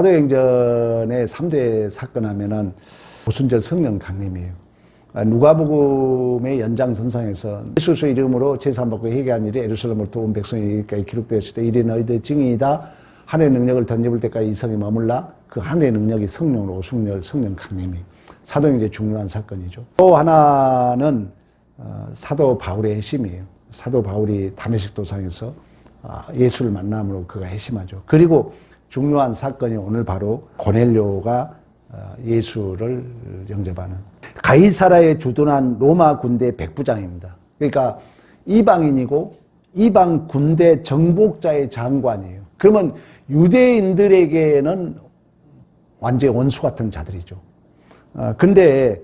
사도행전의 3대 사건 하면은 오순절 성령 강림이에요. 누가복음의 연장선상에서 예수의 이름으로 제사받고 회개한 일이 예루살렘으로부터 온 백성에게 기록되었을 때 이리 너희들 증인이다. 하늘의 능력을 던져볼 때까지 이성이 머물라. 그 하늘의 능력이 성령으로 오순절 성령 강림이 사도행전의 중요한 사건이죠. 또 하나는 사도 바울의 회심이에요. 사도 바울이 다메섹 도상에서 예수를 만남으로 그가 회심하죠. 그리고 중요한 사건이 오늘 바로 고넬료가 예수를 영접하는 가이사라에 주둔한 로마 군대 백부장입니다. 그러니까 이방인이고 이방 군대 정복자의 장관이에요. 그러면 유대인들에게는 완전히 원수 같은 자들이죠. 근데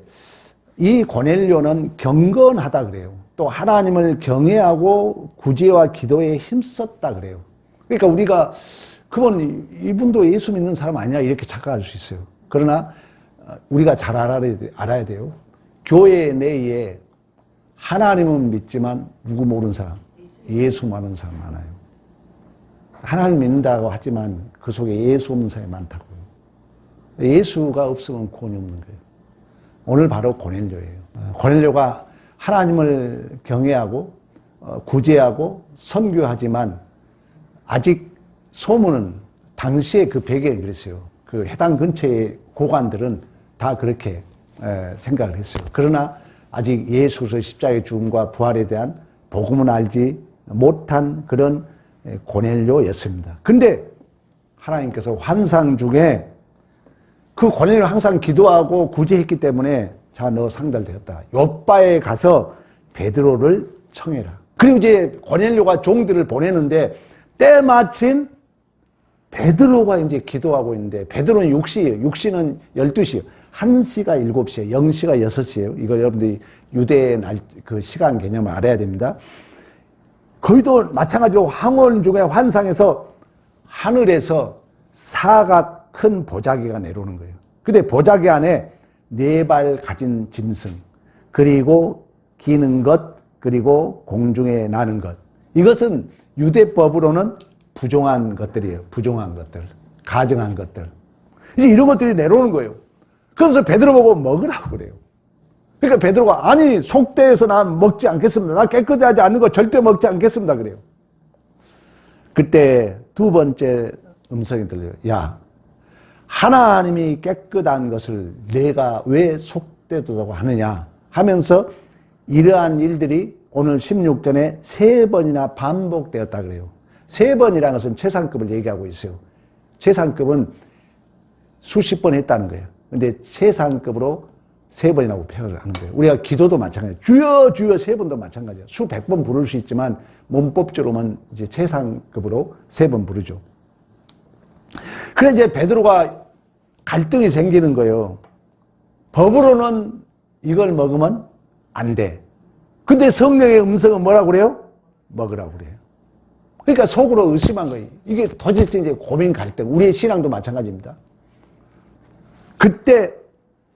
이 고넬료는 경건하다 그래요. 또 하나님을 경외하고 구제와 기도에 힘썼다 그래요. 그러니까 우리가 그건 이분도 예수 믿는 사람 아니야 이렇게 착각할 수 있어요. 그러나 우리가 잘 알아야 돼요. 교회 내에 하나님은 믿지만 누구 모르는 사람, 예수 모르는 사람 많아요. 하나님 믿는다고 하지만 그 속에 예수 없는 사람이 많다고요. 예수가 없으면 구원이 없는 거예요. 오늘 바로 고넬료예요. 고넬료가 하나님을 경외하고 구제하고 선교하지만 아직 소문은 당시에 그 배경이 그랬어요. 그 해당 근처의 고관들은 다 그렇게 생각을 했어요. 그러나 아직 예수의 십자가의 죽음과 부활에 대한 복음은 알지 못한 그런 고넬료였습니다. 근데 하나님께서 환상 중에 그 고넬료 항상 기도하고 구제했기 때문에 자, 너 상달되었다. 요바에 가서 베드로를 청해라. 그리고 이제 고넬료가 종들을 보내는데 때마침 베드로가 이제 기도하고 있는데 베드로는 6시예요. 6시는 12시예요. 1시가 7시예요. 0시가 6시예요. 이거 여러분들이 유대의 그 시간 개념을 알아야 됩니다. 거기도 마찬가지로 황혼 중에 환상에서 하늘에서 사각 큰 보자기가 내려오는 거예요. 근데 보자기 안에 4발 가진 짐승, 그리고 기는 것, 그리고 공중에 나는 것. 이것은 유대법으로는 부정한 것들이에요. 부정한 것들, 가증한 것들. 이제 이런 것들이 내려오는 거예요. 그러면서 베드로 보고 먹으라고 그래요. 그러니까 베드로가 아니 속되어서 난 먹지 않겠습니다. 나 깨끗하지 않는 거 절대 먹지 않겠습니다. 그래요. 그때 두 번째 음성이 들려요. 야, 하나님이 깨끗한 것을 내가 왜 속되도록 하느냐 하면서 이러한 일들이 오늘 16절에 3번이나 반복되었다 그래요. 3번이라는 것은 최상급을 얘기하고 있어요. 최상급은 수십 번 했다는 거예요. 근데 최상급으로 3번이라고 표현을 하는 거예요. 우리가 기도도 마찬가지예요. 주여 주여 3번도 마찬가지예요. 수백 번 부를 수 있지만 문법적으로만 이제 최상급으로 3번 부르죠. 그래 이제 베드로가 갈등이 생기는 거예요. 법으로는 이걸 먹으면 안 돼. 근데 성령의 음성은 뭐라고 그래요? 먹으라고 그래요. 그러니까 속으로 의심한 거예요. 이게 도대체 이제 고민 갈등. 우리의 신앙도 마찬가지입니다. 그때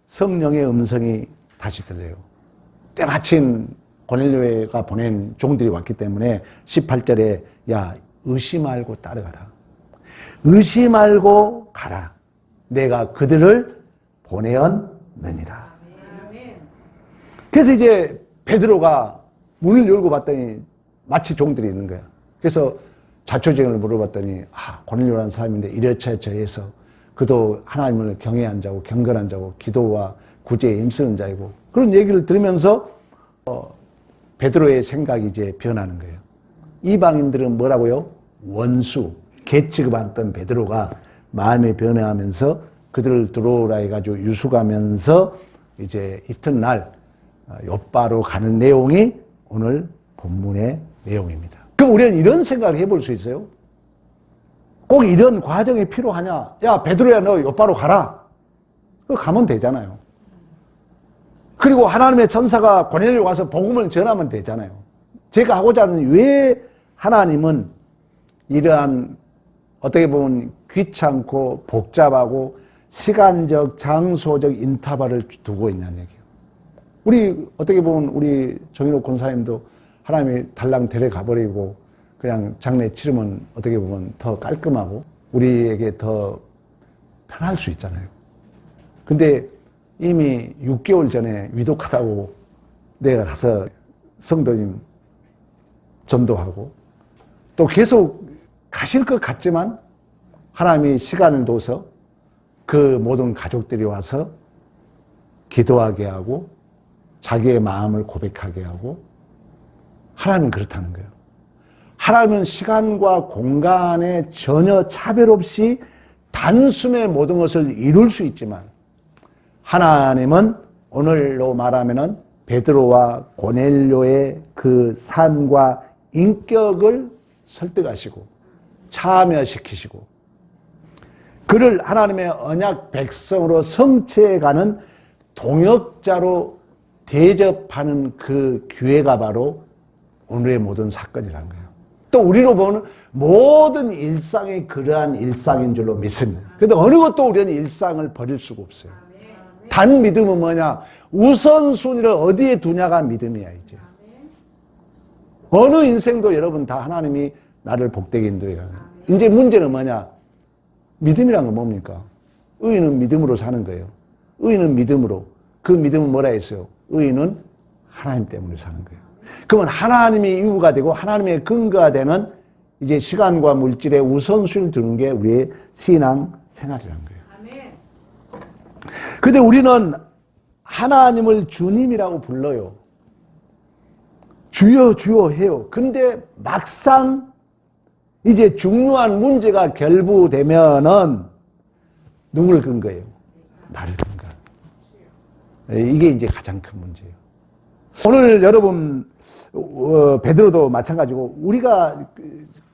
성령의 음성이 다시 들려요. 때마침 고넬료가 보낸 종들이 왔기 때문에 18절에 야, 의심 말고 따라가라. 의심 말고 가라. 내가 그들을 보내었느니라. 그래서 이제 베드로가 문을 열고 봤더니 마치 종들이 있는 거야. 그래서 자초지경을 물어봤더니 고넬료라는 사람인데 이래저래해서 그도 하나님을 경외한 자고 경건한 자고 기도와 구제에 힘쓰는 자이고 그런 얘기를 들으면서 베드로의 생각이 이제 변하는 거예요. 이방인들은 뭐라고요? 원수, 개 취급했던 베드로가 마음이 변해하면서 그들을 들어오라 해가지고 유숙하면서 이제 이튿날 요바로 가는 내용이 오늘 본문의 내용입니다. 그럼 우리는 이런 생각을 해볼 수 있어요? 꼭 이런 과정이 필요하냐? 야, 베드로야, 너 요바로 가라. 가면 되잖아요. 그리고 하나님의 천사가 고넬료 가서 복음을 전하면 되잖아요. 제가 하고자 하는 왜 하나님은 이러한 어떻게 보면 귀찮고 복잡하고 시간적, 장소적 인터벌을 두고 있냐는 얘기예요. 우리 어떻게 보면 우리 정인옥 권사님도 하나님이 달랑 데려가 버리고 그냥 장례 치르면 어떻게 보면 더 깔끔하고 우리에게 더 편할 수 있잖아요. 근데 이미 6개월 전에 위독하다고 내가 가서 성도님 전도하고 또 계속 가실 것 같지만 하나님이 시간을 둬서 그 모든 가족들이 와서 기도하게 하고 자기의 마음을 고백하게 하고 하나님은 그렇다는 거예요. 하나님은 시간과 공간에 전혀 차별 없이 단숨에 모든 것을 이룰 수 있지만 하나님은 오늘로 말하면은 베드로와 고넬료의 그 삶과 인격을 설득하시고 참여시키시고 그를 하나님의 언약 백성으로 성취해가는 동역자로 대접하는 그 기회가 바로 오늘의 모든 사건이라는 거예요. 또 우리로 보는 모든 일상이 그러한 일상인 줄로 믿습니다. 그런데 어느 것도 우리는 일상을 버릴 수가 없어요. 단 믿음은 뭐냐? 우선순위를 어디에 두냐가 믿음이야 이제. 어느 인생도 여러분 다 하나님이 나를 복되게 인도해가요. 이제 문제는 뭐냐? 믿음이란 건 뭡니까? 의인은 믿음으로 사는 거예요. 의인은 믿음으로. 그 믿음은 뭐라 했어요? 의인은 하나님 때문에 사는 거예요. 그러면 하나님이 이유가 되고 하나님의 근거가 되는 이제 시간과 물질의 우선순위를 두는 게 우리의 신앙 생활이라는 거예요. 근데 우리는 하나님을 주님이라고 불러요. 주여 주여 해요. 근데 막상 이제 중요한 문제가 결부되면은 누굴 근거예요? 나를 근거. 이게 이제 가장 큰 문제예요. 오늘 여러분 베드로도 마찬가지고 우리가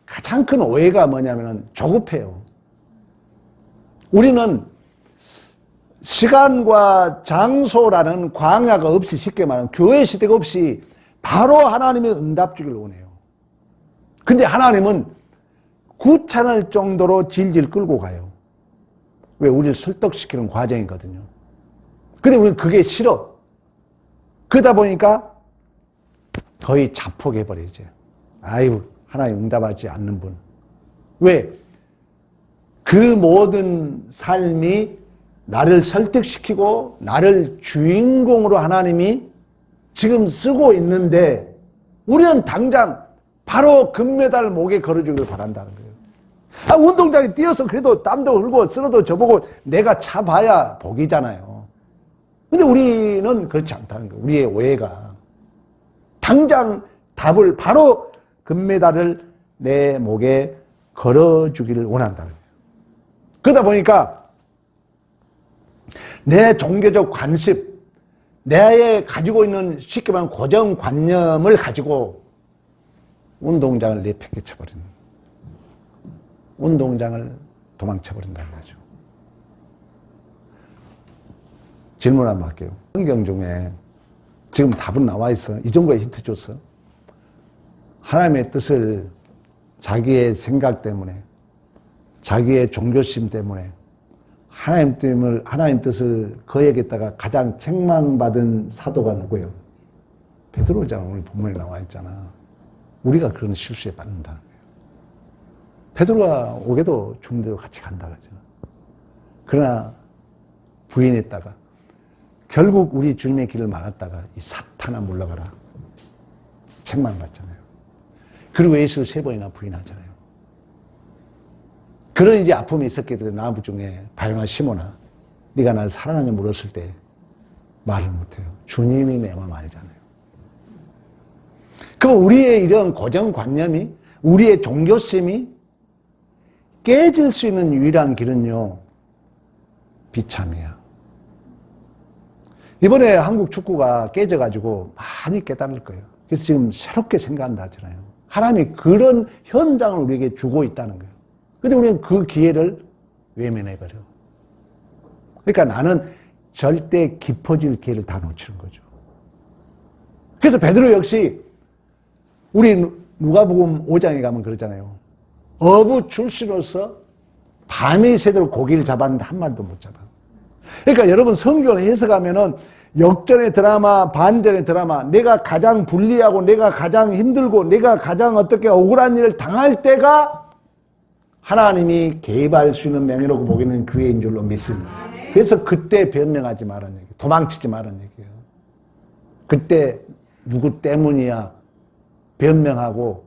가장 큰 오해가 뭐냐면은 조급해요. 우리는 시간과 장소라는 광야가 없이 쉽게 말하면 교회 시대가 없이 바로 하나님의 응답 주기를 원해요. 근데 하나님은 구차할 정도로 질질 끌고 가요. 왜? 우리를 설득시키는 과정이거든요. 근데 우리는 그게 싫어. 그러다 보니까 거의 자폭해버리죠. 아유, 하나님 응답하지 않는 분. 왜? 그 모든 삶이 나를 설득시키고 나를 주인공으로 하나님이 지금 쓰고 있는데 우리는 당장 바로 금메달 목에 걸어주길 바란다는 거예요. 운동장에 뛰어서 그래도 땀도 흘고 쓰러도 저보고 내가 차봐야 복이잖아요. 근데 우리는 그렇지 않다는 거예요. 우리의 오해가. 당장 답을 바로 금메달을 내 목에 걸어주기를 원한다는 거예요. 그러다 보니까 내 종교적 관습, 내에 가지고 있는 쉽게 말하면 고정관념을 가지고 운동장을 내팽개쳐버리는, 운동장을 도망쳐버린다는 거죠. 질문 한번 할게요. 성경 중에 지금 답은 나와 있어. 이 정도의 힌트 줬어. 하나님의 뜻을 자기의 생각 때문에, 자기의 종교심 때문에 하나님 뜻을 거역했다가 가장 책망받은 사도가 누구예요? 베드로잖아. 오늘 본문에 나와 있잖아. 우리가 그런 실수에 빠진다는 거예요. 베드로가 오게도 죽는데도 같이 간다 그러잖아. 그러나 부인했다가 결국 우리 주님의 길을 막았다가 이 사탄아 물러가라. 책망받잖아요. 그리고 예수를 3번이나 부인하잖아요. 그런 이제 아픔이 있었기 때문에 나무 중에 바요나 시모나 네가 날 사랑하냐 물었을 때 말을 못해요. 주님이 내 마음 알잖아요. 그럼 우리의 이런 고정관념이, 우리의 종교심이 깨질 수 있는 유일한 길은요, 비참이야. 이번에 한국 축구가 깨져가지고 많이 깨달을 거예요. 그래서 지금 새롭게 생각한다 하잖아요. 하나님이 그런 현장을 우리에게 주고 있다는 거예요. 근데 우리는 그 기회를 외면해버려. 그러니까 나는 절대 깊어질 기회를 다 놓치는 거죠. 그래서 베드로 역시 우리 누가복음 5장에 가면 그러잖아요. 어부 출신으로서 밤이 새도록 고기를 잡았는데 한 마리도 못 잡아. 그러니까 여러분 성경을 해석하면은 역전의 드라마, 반전의 드라마, 내가 가장 불리하고 내가 가장 힘들고 내가 가장 어떻게 억울한 일을 당할 때가 하나님이 개입할 수 있는 명예롭고 복 있는 교회인 줄로 믿습니다. 그래서 그때 변명하지 말라는 얘기예요. 도망치지 말라는 얘기예요. 그때 누구 때문이야 변명하고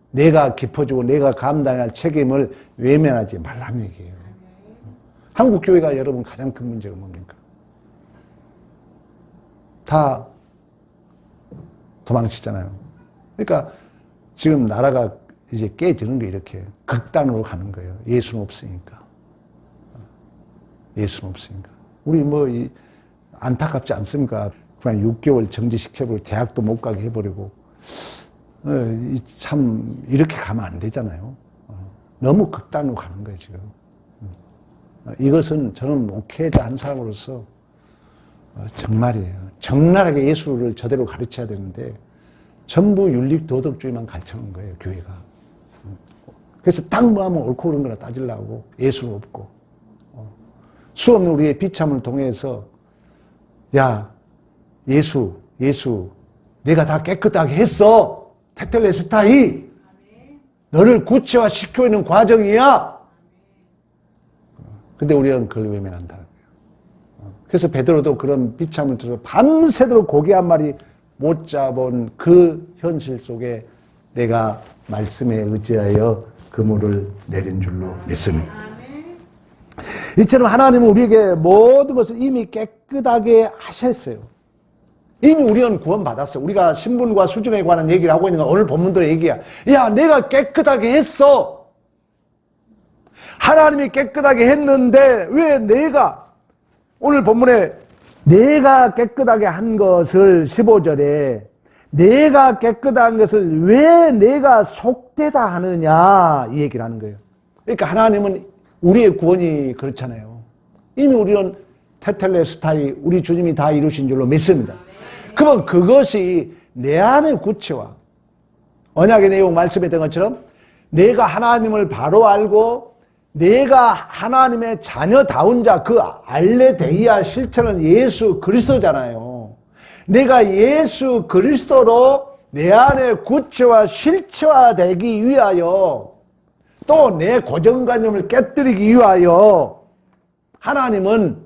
내가 깊어지고 내가 감당해야 할 책임을 외면하지 말라는 얘기예요. 한국 교회가 여러분 가장 큰 문제가 뭡니까? 다 도망치잖아요. 그러니까 지금 나라가 이제 깨지는 게 이렇게 극단으로 가는 거예요. 예수는 없으니까. 예수는 없으니까. 우리 안타깝지 않습니까? 그냥 6개월 정지시켜버리고 대학도 못 가게 해버리고 참 이렇게 가면 안 되잖아요. 너무 극단으로 가는 거예요 지금. 이것은 저는 목회자 한 사람으로서 정말이에요. 적나라하게 예수를 저대로 가르쳐야 되는데 전부 윤리 도덕주의만 가르치는 거예요 교회가. 그래서 딱 뭐 하면 옳고 그른 거나 따지려고 예수는 없고 수 없는 우리의 비참을 통해서 야 예수 내가 다 깨끗하게 했어. 테텔레스타이 너를 구체화시키고 있는 과정이야. 근데 우리는 그걸 외면한다는 거예요. 그래서 베드로도 그런 비참을 들어서 밤새도록 고기 한 마리 못 잡은 그 현실 속에 내가 말씀에 의지하여 그물을 내린 줄로 믿습니다. 이처럼 하나님은 우리에게 모든 것을 이미 깨끗하게 하셨어요. 이미 우리는 구원받았어요. 우리가 신분과 수준에 관한 얘기를 하고 있는 건 오늘 본문도 얘기야. 야, 내가 깨끗하게 했어. 하나님이 깨끗하게 했는데 왜 내가 오늘 본문에 내가 깨끗하게 한 것을 15절에 내가 깨끗한 것을 왜 내가 속되다 하느냐 이 얘기를 하는 거예요. 그러니까 하나님은 우리의 구원이 그렇잖아요. 이미 우리는 테텔레스타이 우리 주님이 다 이루신 줄로 믿습니다. 그러면 그것이 내 안의 구체화 언약의 내용 말씀했던 것처럼 내가 하나님을 바로 알고 내가 하나님의 자녀다운 자 그 알레데이아 실체는 예수 그리스도잖아요. 내가 예수 그리스도로 내 안에 구체화 실체화되기 위하여 또 내 고정관념을 깨뜨리기 위하여 하나님은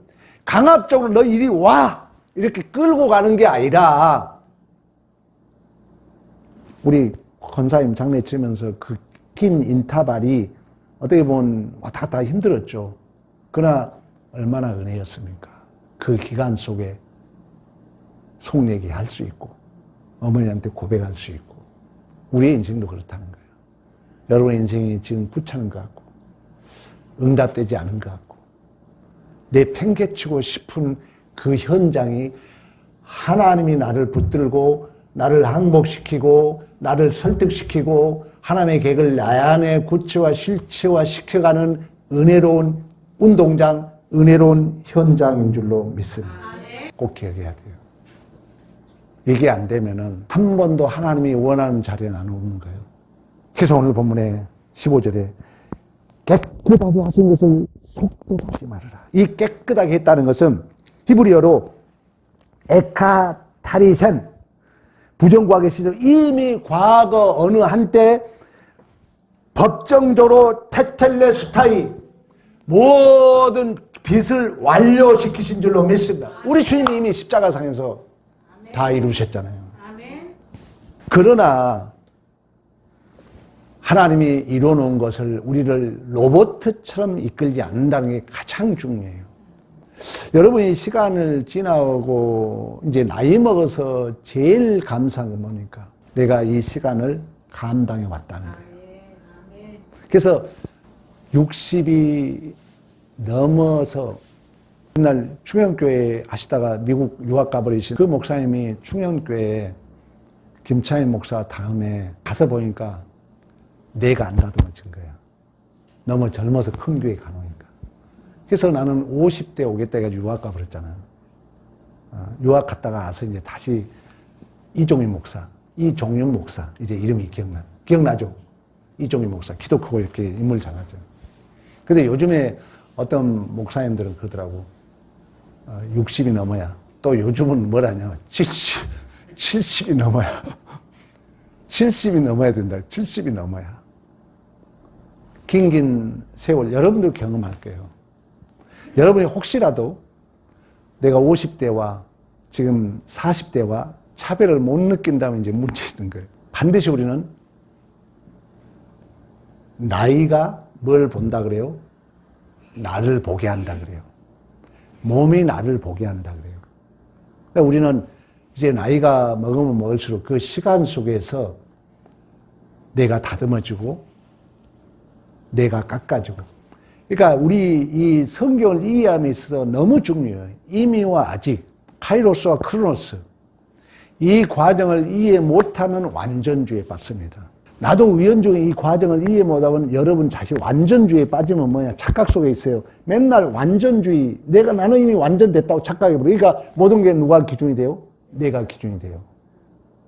강압적으로 너 이리 와 이렇게 끌고 가는 게 아니라 우리 권사님 장례 치면서 그 긴 인터벌이 어떻게 보면 왔다 갔다 힘들었죠. 그러나 얼마나 은혜였습니까? 그 기간 속에 속 얘기할 수 있고 어머니한테 고백할 수 있고 우리의 인생도 그렇다는 거예요. 여러분의 인생이 지금 부차는 것 같고 응답되지 않은 것 같고 내 팽개치고 싶은 그 현장이 하나님이 나를 붙들고 나를 항복시키고 나를 설득시키고 하나님의 계획을 내 안에 구체화 실체화 시켜가는 은혜로운 운동장, 은혜로운 현장인 줄로 믿습니다. 꼭 기억해야 돼요. 이게 안 되면은 한 번도 하나님이 원하는 자리에 나는 없는 거예요. 그래서 오늘 본문에 15절에 깨끗하게 하신 것을 속되게 하지 말아라. 이 깨끗하게 했다는 것은 히브리어로 에카타리센 부정과학의 시절 이미 과거 어느 한때 법정적으로 테텔레스타이 모든 빚을 완료시키신 줄로 믿습니다. 우리 주님이 이미 십자가상에서 다 이루셨잖아요. 그러나 하나님이 이루어놓은 것을 우리를 로봇처럼 이끌지 않는다는 게 가장 중요해요. 여러분이 시간을 지나고 이제 나이 먹어서 제일 감사한 건 뭡니까? 내가 이 시간을 감당해 왔다는 거예요. 그래서 60이 넘어서 옛날 충영교회 아시다가 미국 유학 가버리신 그 목사님이 충영교회에 김차인 목사 다음에 가서 보니까 뇌가 안 다듬어진 거야. 너무 젊어서 큰 교회 가놓으니까. 그래서 나는 50대 오겠다 해가지고 유학 가버렸잖아요. 유학 갔다가 와서 이제 다시 이종민 목사, 이종윤 목사, 이제 이름이 기억나죠? 이종민 목사, 키도 크고 이렇게 인물 잘하죠. 근데 요즘에 어떤 목사님들은 그러더라고. 60이 넘어야. 또 요즘은 뭐라냐. 70이 넘어야. 70이 넘어야 된다. 70이 넘어야. 긴 세월 여러분들 경험할 거예요. 여러분이 혹시라도 내가 50대와 지금 40대와 차별을 못 느낀다면 이제 문제 있는 거예요. 반드시 우리는 나이가 뭘 본다 그래요? 나를 보게 한다 그래요. 몸이 나를 보게 한다 그래요. 그러니까 우리는 이제 나이가 먹으면 먹을수록 그 시간 속에서 내가 다듬어지고 내가 깎아지고. 그러니까 우리 이 성경을 이해함에 있어서 너무 중요해요. 이미와 아직, 카이로스와 크로노스. 이 과정을 이해 못하면 완전주의에 빠집니다. 나도 위헌중에 이 과정을 이해 못하면 여러분 자신 완전주의에 빠지면 뭐냐? 착각 속에 있어요. 맨날 완전주의, 나는 이미 완전됐다고 착각해버려. 그러니까 모든 게 누가 기준이 돼요? 내가 기준이 돼요.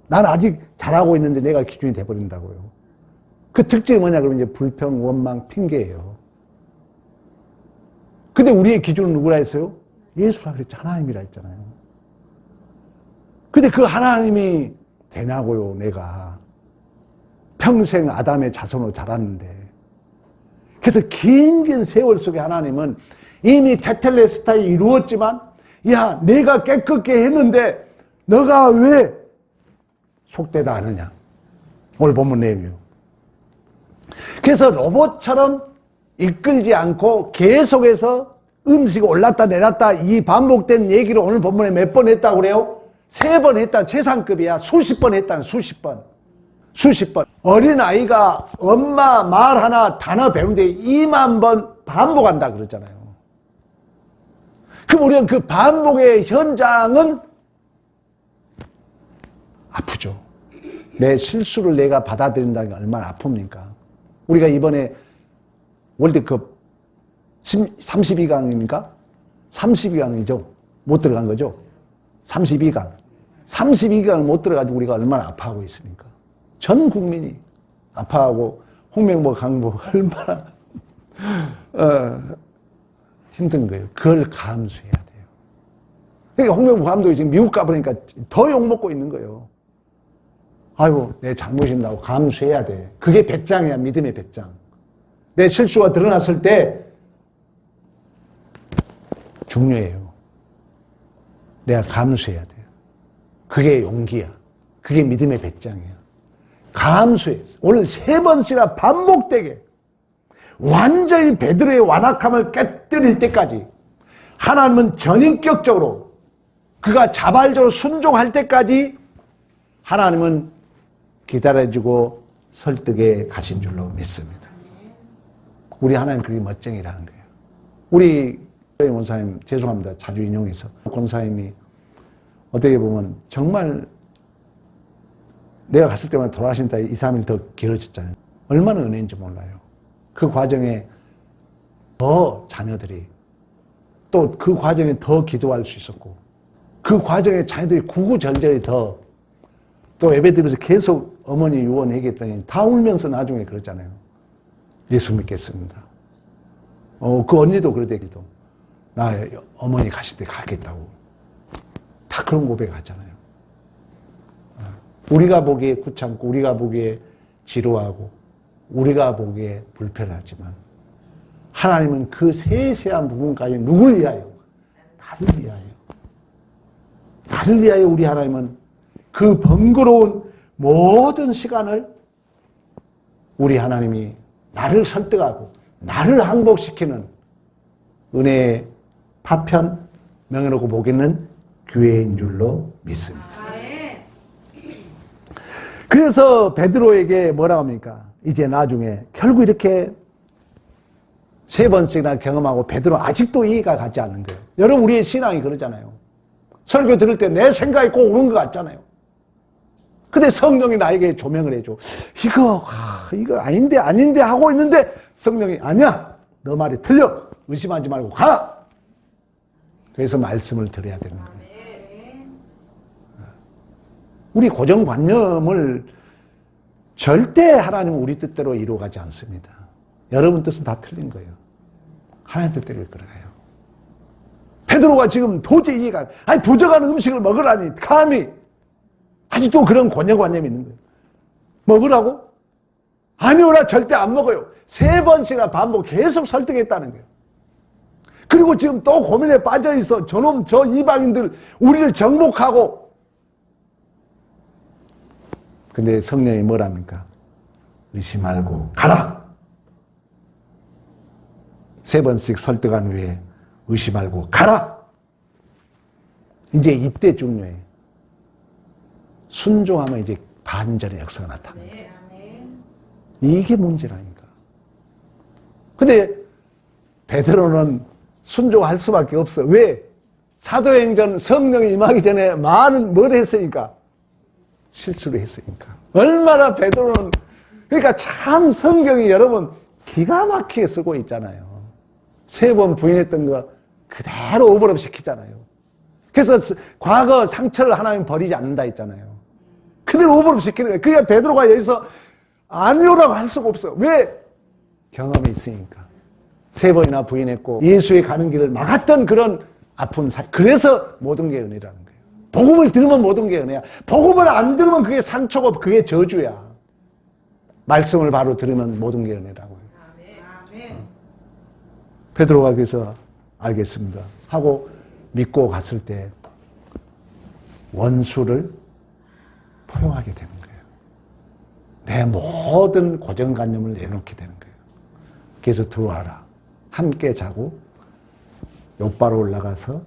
난 아직 잘하고 있는데 내가 기준이 돼버린다고요. 그 특징이 뭐냐? 그러면 이제 불평, 원망, 핑계예요. 근데 우리의 기준은 누구라 했어요? 예수라 그랬죠. 하나님이라 했잖아요. 근데 그 하나님이 되냐고요, 내가. 평생 아담의 자손으로 자랐는데. 그래서 긴 세월 속에 하나님은 이미 테텔레스타에 이루었지만, 야, 내가 깨끗게 했는데, 너가 왜 속되다 하느냐? 오늘 본문 내용이요. 그래서 로봇처럼 이끌지 않고 계속해서 음식이 올랐다 내렸다 이 반복된 얘기를 오늘 본문에 몇 번 했다고 그래요? 3번 했다. 최상급이야. 수십 번 했다는 수십 번. 수십 번. 어린아이가 엄마 말 하나 단어 배우는데 2만 번 반복한다 그러잖아요. 그럼 우리는 그 반복의 현장은 아프죠. 내 실수를 내가 받아들인다는 게 얼마나 아픕니까? 우리가 이번에 월드컵 32강입니까? 32강이죠. 못 들어간 거죠. 32강. 32강을 못 들어가지고 우리가 얼마나 아파하고 있습니까? 전 국민이 아파하고 홍명보, 강보 얼마나 힘든 거예요. 그걸 감수해야 돼요. 그러니까 홍명보 감독이 지금 미국 가보니까 더 욕먹고 있는 거예요. 아이고 내 잘못인다고 감수해야 돼. 그게 배짱이야. 믿음의 배짱. 내 실수가 드러났을 때 중요해요. 내가 감수해야 돼요. 그게 용기야. 그게 믿음의 배짱이야. 감수해. 오늘 3번씩이나 반복되게 완전히 베드로의 완악함을 깨뜨릴 때까지 하나님은 전인격적으로 그가 자발적으로 순종할 때까지 하나님은 기다려주고 설득에 가신 줄로 믿습니다. 우리 하나님 그게 멋쟁이라는 거예요. 우리 권사님 죄송합니다. 자주 인용해서 권사님이 어떻게 보면 정말 내가 갔을 때마다 돌아가신다 2, 3일 더 길어졌잖아요. 얼마나 은혜인지 몰라요. 그 과정에 더 자녀들이 또 그 과정에 더 기도할 수 있었고 그 과정에 자녀들이 구구절절히 더 또 예배드리면서 계속 어머니 유언 얘기했더니 다 울면서 나중에 그러잖아요. 예수 믿겠습니다. 그 언니도 그러대기도 나 어머니 가실 때 가겠다고 다 그런 고백하잖아요. 우리가 보기에 귀찮고 우리가 보기에 지루하고 우리가 보기에 불편하지만 하나님은 그 세세한 부분까지 누굴 위하여? 나를 위하여. 나를 위하여 우리 하나님은 그 번거로운 모든 시간을 우리 하나님이 나를 설득하고 나를 항복시키는 은혜의 파편 명예롭고 복 있는 교회인 줄로 믿습니다. 그래서 베드로에게 뭐라고 합니까? 이제 나중에 결국 이렇게 3번씩이나 경험하고 베드로 아직도 이해가 가지 않는 거예요. 여러분 우리의 신앙이 그러잖아요. 설교 들을 때 내 생각이 꼭 오는 것 같잖아요. 근데 성령이 나에게 조명을 해줘. 이거 아닌데 하고 있는데 성령이 아니야. 너 말이 틀려. 의심하지 말고 가. 그래서 말씀을 드려야 되는 거예요. 우리 고정관념을 절대 하나님은 우리 뜻대로 이루어가지 않습니다. 여러분 뜻은 다 틀린 거예요. 하나님 뜻대로 이끌어가요. 베드로가 지금 도저히 이해가 아니 부정하는 음식을 먹으라니 감히 아직도 그런 고정관념이 있는 거예요. 먹으라고? 아니요, 나 절대 안 먹어요. 3번씩이나 반복 계속 설득했다는 거예요. 그리고 지금 또 고민에 빠져 있어. 저놈, 저 이방인들 우리를 정복하고. 근데 성령이 뭐랍니까? 의심 말고 가라. 3번씩 설득한 후에 의심 말고 가라. 이제 이때 중요해요. 순종하면 이제 반전의 역사가 나타납니다. 이게 문제라니까. 근데 베드로는 순종할 수밖에 없어. 왜? 사도행전 성령이 임하기 전에 많은 뭘 했으니까? 실수를 했으니까. 얼마나 베드로는, 그러니까 참 성경이 여러분 기가 막히게 쓰고 있잖아요. 3번 부인했던 거 그대로 오버랩 시키잖아요. 그래서 과거 상처를 하나님 버리지 않는다 했잖아요. 그대로 오버랩 시키는 거예요. 그러니까 베드로가 여기서 아니오라고 할 수가 없어. 왜? 경험이 있으니까. 3번이나 부인했고 예수의 가는 길을 막았던 그런 아픈 사. 그래서 모든 게 은혜라는 거예요. 복음을 들으면 모든 게 은혜야. 복음을 안 들으면 그게 상처고 그게 저주야. 말씀을 바로 들으면 모든 게 은혜라고요. 베드로가 그래서 알겠습니다 하고 믿고 갔을 때 원수를 포용하게 되는 거예요. 내 모든 고정관념을 내놓게 되는 거예요. 그래서 들어와라. 함께 자고 요바로 올라가서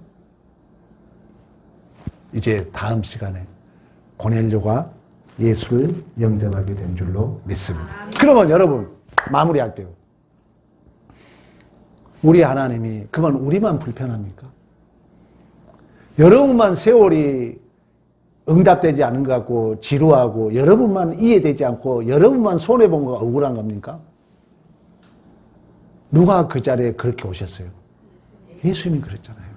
이제 다음 시간에 고넬료가 예수를 영접하게 된 줄로 믿습니다. 그러면 여러분 마무리할게요. 우리 하나님이 그만 우리만 불편합니까? 여러분만 세월이 응답되지 않은 것 같고 지루하고 여러분만 이해되지 않고 여러분만 손해본 거 억울한 겁니까? 누가 그 자리에 그렇게 오셨어요? 예수님이 그랬잖아요.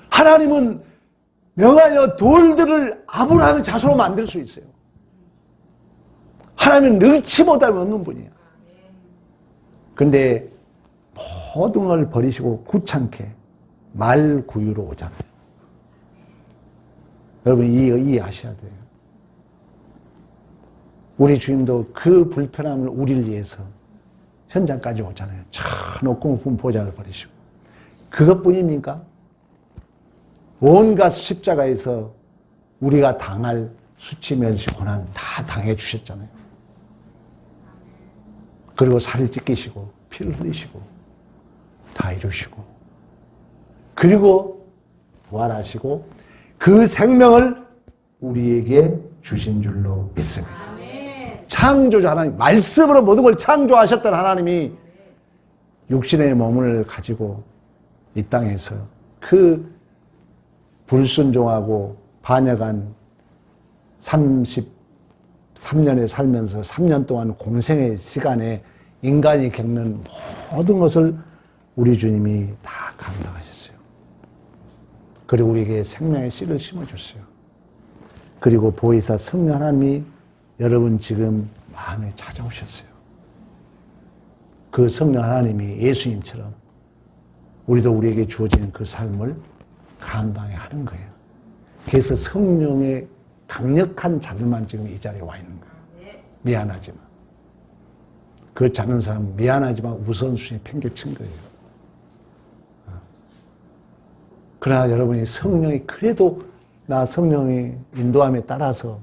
하나님은 명하여 돌들을 아브라함의 자손으로 만들 수 있어요. 하나님은 능치 못함이 없는 분이에요. 그런데 모든 걸 버리시고 구찮게 말구유로 오잖아요. 여러분 이해하셔야 돼요. 우리 주님도 그 불편함을 우리를 위해서 현장까지 오잖아요. 저 높은 보좌를 버리시고. 그것뿐입니까? 온갖 십자가에서 우리가 당할 수치, 멸시, 고난 다 당해 주셨잖아요. 그리고 살을 찢기시고 피를 흘리시고 다 이루시고 그리고 부활하시고 그 생명을 우리에게 주신 줄로 믿습니다. 창조자 하나님, 말씀으로 모든 걸 창조하셨던 하나님이 육신의 몸을 가지고 이 땅에서 그 불순종하고 반역한 33년에 살면서 3년 동안 공생의 시간에 인간이 겪는 모든 것을 우리 주님이 다 감당하셨어요. 그리고 우리에게 생명의 씨를 심어줬어요. 그리고 보혜사 성령 하나님이 여러분 지금 마음에 찾아오셨어요. 그 성령 하나님이 예수님처럼 우리도 우리에게 주어지는 그 삶을 감당해야 하는 거예요. 그래서 성령의 강력한 자들만 지금 이 자리에 와 있는 거예요. 미안하지만. 그렇지 않은 사람은 미안하지만 우선순위에 팽개친 거예요. 그러나 여러분이 성령이 그래도 나 성령의 인도함에 따라서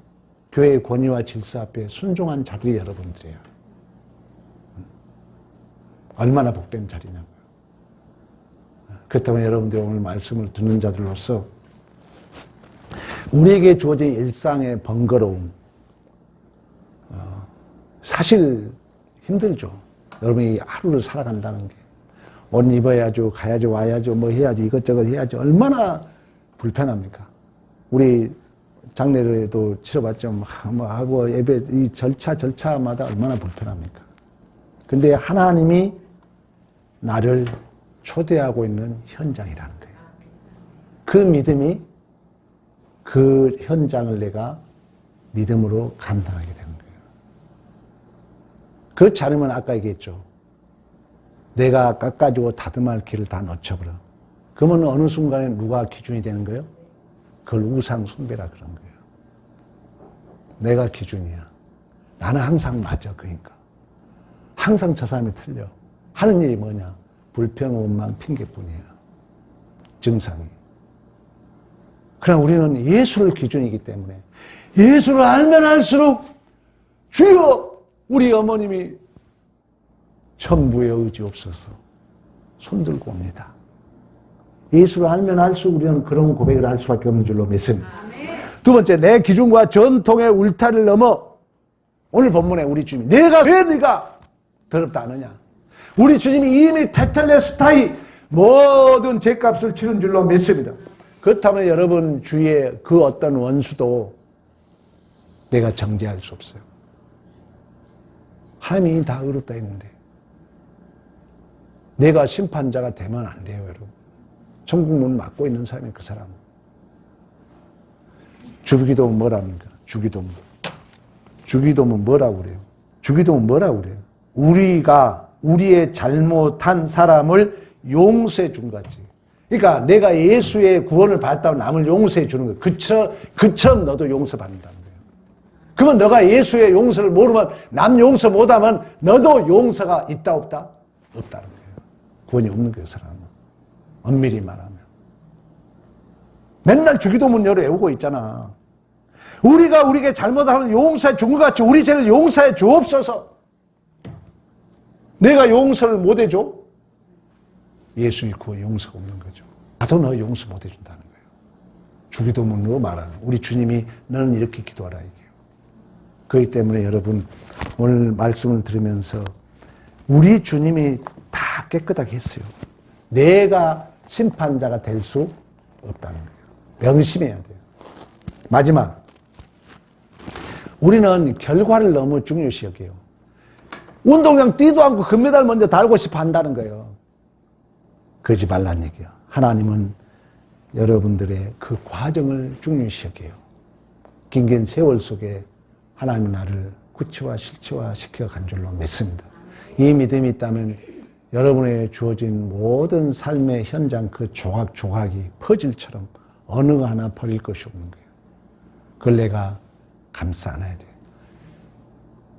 교회의 권위와 질서 앞에 순종한 자들이 여러분들이에요. 얼마나 복된 자리냐고요. 그렇다면 여러분들이 오늘 말씀을 듣는 자들로서 우리에게 주어진 일상의 번거로움, 사실 힘들죠. 여러분이 하루를 살아간다는 게. 옷 입어야죠, 가야죠, 와야죠, 뭐 해야죠, 이것저것 해야죠. 얼마나 불편합니까? 우리 장례에도 치러봤죠. 뭐 하고 예배, 이 절차마다 얼마나 불편합니까? 근데 하나님이 나를 초대하고 있는 현장이라는 거예요. 그 믿음이 그 현장을 내가 믿음으로 감당하게 되는 거예요. 그렇지 않으면 아까 얘기했죠. 내가 깎아주고 다듬할 길을 다 놓쳐버려. 그러면 어느 순간에 누가 기준이 되는 거예요? 그걸 우상 숭배라 그런 거예요. 내가 기준이야. 나는 항상 맞아. 그러니까 항상 저 사람이 틀려. 하는 일이 뭐냐? 불평, 원망, 핑계뿐이에요. 증상이. 그러나 우리는 예수를 기준이기 때문에 예수를 알면 알수록 주여 우리 어머님이 천부의 의지 없어서 손들고 옵니다. 예수를 알면 알수록 우리는 그런 고백을 할 수밖에 없는 줄로 믿습니다. 두 번째, 내 기준과 전통의 울타리를 넘어 오늘 본문에 우리 주님이 내가 왜 네가 더럽다 하느냐? 우리 주님이 이미 테텔레스타이 모든 죄값을 치른 줄로 믿습니다. 그렇다면 여러분 주위에 그 어떤 원수도 내가 정죄할 수 없어요. 하나님이 다 의롭다 했는데 내가 심판자가 되면 안 돼요, 여러분. 천국 문 막고 있는 사람이 그 사람. 주기도문 뭐랍니까? 주기도문. 주기도문 뭐라고 그래요? 주기도문 뭐라고 그래요? 우리가 우리의 잘못한 사람을 용서해 준 거지. 그러니까 내가 예수의 구원을 받았다고 남을 용서해 주는 거예요. 그처럼 너도 용서받는다는 거예요. 그러면 너가 예수의 용서를 모르면 남 용서 못하면 너도 용서가 있다 없다? 없다는 거예요. 구원이 없는 거예요, 사람은. 엄밀히 말하면. 맨날 주기도문 외우고 있잖아. 우리가 우리에게 잘못하면 용서해 준 것 같이 우리 죄를 용서해 주옵소서. 내가 용서를 못 해줘? 예수의 구원 용서가 없는 거죠. 나도 너 용서 못 해준다는 거예요. 주기도문으로 말하는 우리 주님이 너는 이렇게 기도하라 이게요. 그렇기 때문에 여러분 오늘 말씀을 들으면서 우리 주님이 다 깨끗하게 했어요. 내가 심판자가 될 수 없다는 거예요. 명심해야 돼요. 마지막, 우리는 결과를 너무 중요시 여겨요. 운동장 뛰도 않고 금메달 먼저 달고 싶어 한다는 거예요. 그러지 말란 얘기야. 하나님은 여러분들의 그 과정을 중요시 여겨요. 긴 세월 속에 하나님은 나를 구체화 실체화 시켜간 줄로 믿습니다. 이 믿음이 있다면 여러분의 주어진 모든 삶의 현장 그 조각조각이 퍼즐처럼 어느 하나 버릴 것이 없는 거예요. 그걸 내가 감싸 안아야 돼요.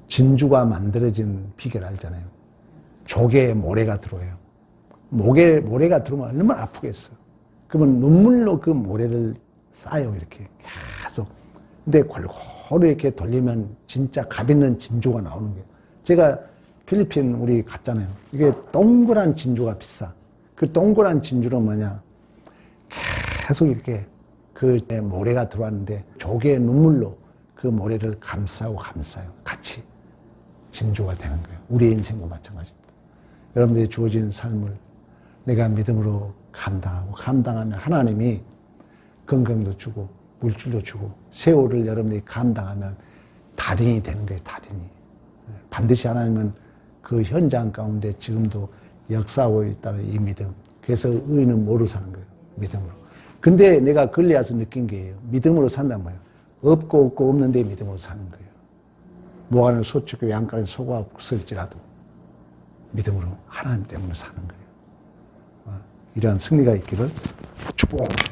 진주가 만들어진 비결 알잖아요. 조개에 모래가 들어와요. 목에 모래가 들어오면 얼마나 아프겠어. 그러면 눈물로 그 모래를 쌓아요, 이렇게 계속. 근데 골고루 이렇게 돌리면 진짜 값 있는 진주가 나오는 거예요. 제가 필리핀 우리 갔잖아요. 이게 동그란 진주가 비싸. 그 동그란 진주는 뭐냐? 계속 이렇게 그 모래가 들어왔는데 조개의 눈물로 그 모래를 감싸요. 같이 진주가 되는 거예요. 우리의 인생과 마찬가지입니다. 여러분들이 주어진 삶을 내가 믿음으로 감당하면 하나님이 건강도 주고 물질도 주고 세월을 여러분들이 감당하면 달인이 되는 거예요. 달인이. 반드시 하나님은 그 현장 가운데 지금도 역사하고 있다는 이 믿음. 그래서 의인은 뭐로 사는 거예요? 믿음으로. 근데 내가 걸려서 느낀 게예요. 믿음으로 산단 말이에요. 없고 없는데 믿음으로 사는 거예요. 무한을 소축고 양간에 속아 쓸지라도 믿음으로 하나님 때문에 사는 거예요. 이러한 승리가 있기를 축복합니다.